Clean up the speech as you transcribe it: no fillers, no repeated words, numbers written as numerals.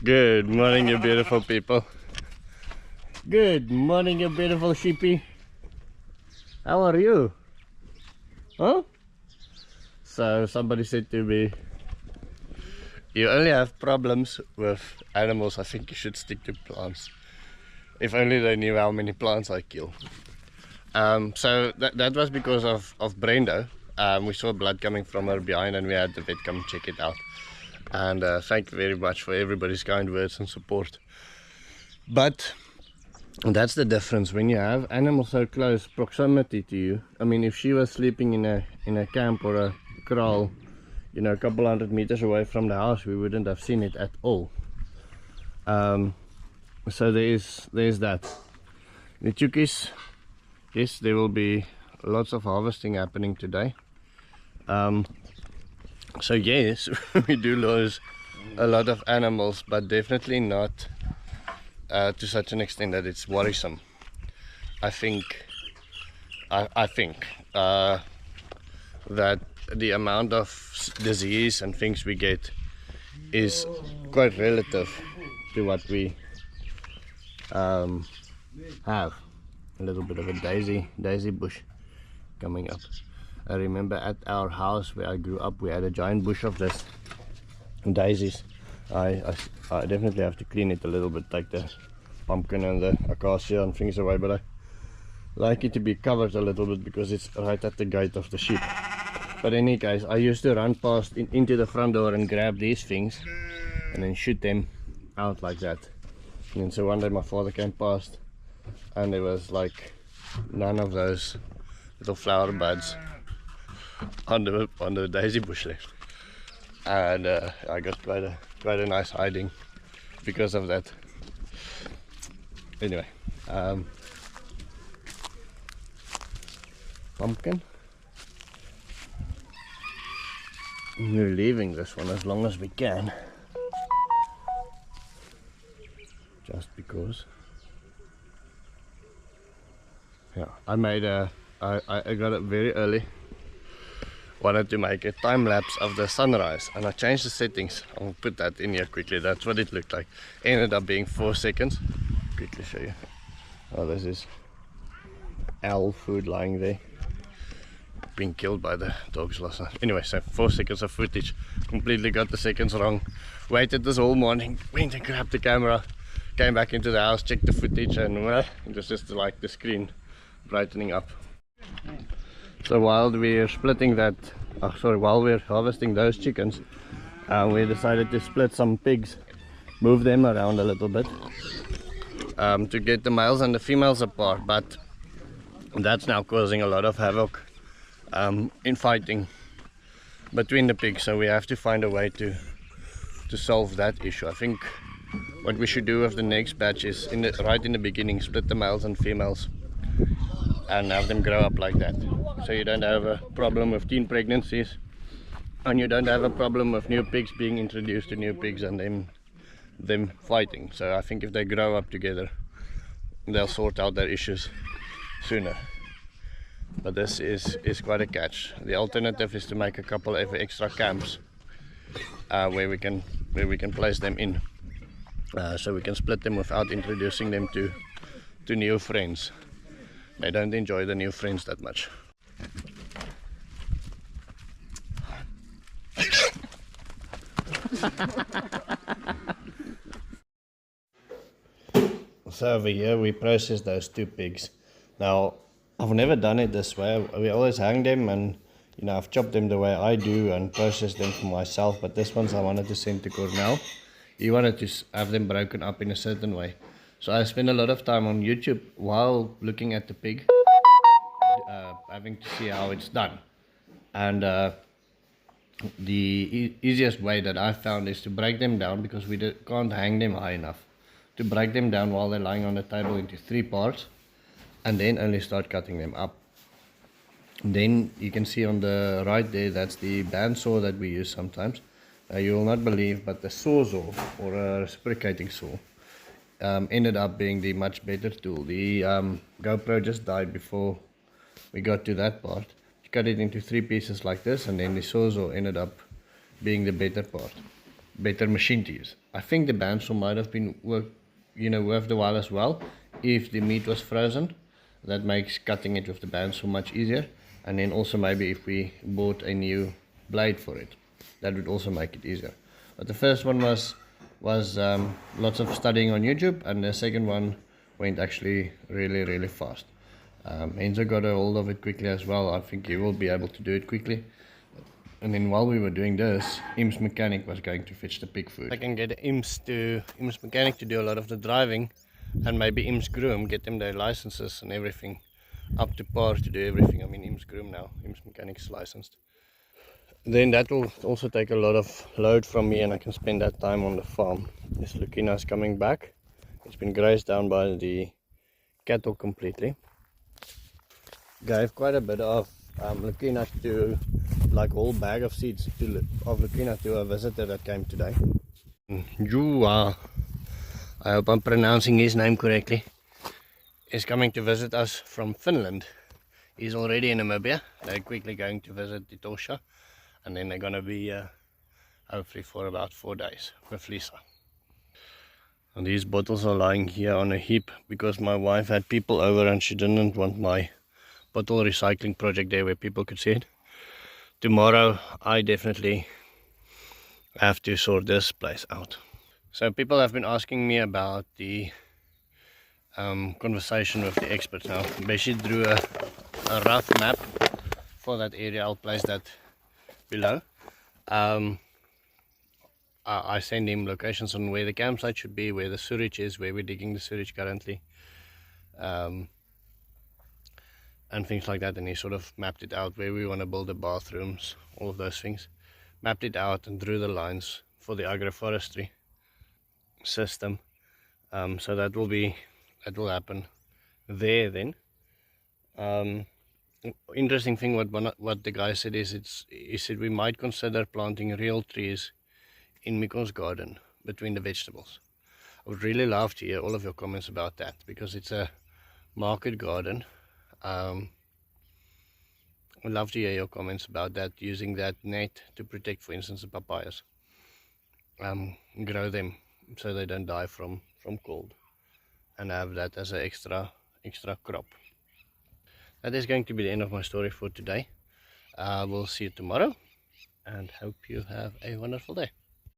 Good morning, you beautiful people. Good morning, you beautiful sheepy. How are you? Huh? So somebody said to me, you only have problems with animals, I think you should stick to plants. If only they knew how many plants I kill. So that was because of Brenda. We saw blood coming from her behind and we had the vet come check it out. And thank you very much for everybody's kind words and support. But that's the difference when you have animals so close proximity to you. I mean, if she was sleeping in a camp or a kraal, you know, a couple hundred meters away from the house, we wouldn't have seen it at all. So there's that. The chookies, yes, there will be lots of harvesting happening today. So yes, we do lose a lot of animals, but definitely not to such an extent that it's worrisome. I think that the amount of disease and things we get is quite relative to what we have. A little bit of a daisy bush coming up. I remember at our house where I grew up, we had a giant bush of this daisies. I definitely have to clean it a little bit, take the pumpkin and the acacia and things away, but I like it to be covered a little bit because it's right at the gate of the sheep. But any case, I used to run past into the front door and grab these things and then shoot them out like that. And then so one day my father came past and there was like none of those little flower buds on the daisy bush left, and I got quite a nice hiding because of that. Anyway, pumpkin. We're leaving this one as long as we can, just because. Yeah, I made I got up very early. Wanted to make a time lapse of the sunrise and I changed the settings. I'll put that in here quickly. That's what it looked like. Ended up being 4 seconds. Quickly show you. Oh, this is owl food lying there, being killed by the dogs last night. Anyway, so 4 seconds of footage. Completely got the seconds wrong. Waited this whole morning, went and grabbed the camera, came back into the house, checked the footage, and it was just like the screen brightening up. So while we're splitting that, while we're harvesting those chickens, we decided to split some pigs, move them around a little bit, to get the males and the females apart. But that's now causing a lot of havoc in fighting between the pigs. So we have to find a way to solve that issue. I think what we should do with the next batch is right in the beginning, split the males and females and have them grow up like that, so you don't have a problem with teen pregnancies and you don't have a problem with new pigs being introduced to new pigs and them fighting. So I think if they grow up together, they'll sort out their issues sooner. But this is quite a catch. The alternative is to make a couple of extra camps where we can place them in, so we can split them without introducing them to new friends. They don't enjoy the new friends that much. So over here we process those 2 pigs. Now I've never done it this way. We always hang them, and you know, I've chopped them the way I do and processed them for myself, but this one's I wanted to send to Cornell. He wanted to have them broken up in a certain way. So I spent a lot of time on YouTube while looking at the pig, having to see how it's done. And the easiest way that I found is to break them down, because we can't hang them high enough, to break them down while they're lying on the table into 3 parts, and then only start cutting them up. Then you can see on the right there, that's the bandsaw that we use sometimes. You will not believe, but the sawzall, or a reciprocating saw, ended up being the much better tool. The GoPro just died before we got to that part. You cut it into 3 pieces like this, and then the sawzall ended up being the better part, better machine to use. I think the bandsaw might have been worth the while as well if the meat was frozen. That makes cutting it with the bandsaw much easier. And then also maybe if we bought a new blade for it, that would also make it easier. But the first one was lots of studying on YouTube, and the second one went actually really fast. Enzo got a hold of it quickly as well. I think he will be able to do it quickly. And then while we were doing this, Im's mechanic was going to fetch the pig food. I can get Im's mechanic to do a lot of the driving, and maybe Im's groom, get them their licenses and everything up to par to do everything. I mean, Im's groom now, Im's mechanic's licensed. Then that will also take a lot of load from me, and I can spend that time on the farm. This Lucina's coming back. It's been grazed down by the cattle completely. Gave quite a bit of Lucina to, like a whole bag of seeds of Lucina to a visitor that came today. Jua, I hope I'm pronouncing his name correctly, is coming to visit us from Finland. He's already in Namibia. They're quickly going to visit the Tosha, and then they're going to be hopefully for about 4 days with Lisa. And these bottles are lying here on a heap because my wife had people over and she didn't want my bottle recycling project there where people could see it. Tomorrow I definitely have to sort this place out. So people have been asking me about the conversation with the experts. Now Beshi drew a rough map for that area. I'll place that below. I send him locations on where the campsite should be, where the sewage is, where we're digging the sewage currently, and things like that. And he sort of mapped it out where we want to build the bathrooms, all of those things. Mapped it out and drew the lines for the agroforestry system. So that will happen there then. Interesting thing what the guy said is he said we might consider planting real trees in Mikkel's garden between the vegetables. I would really love to hear all of your comments about that, because it's a market garden. I'd love to hear your comments about that, using that net to protect, for instance, the papayas. Grow them so they don't die from cold, and have that as an extra crop. That is going to be the end of my story for today. We'll see you tomorrow, and hope you have a wonderful day.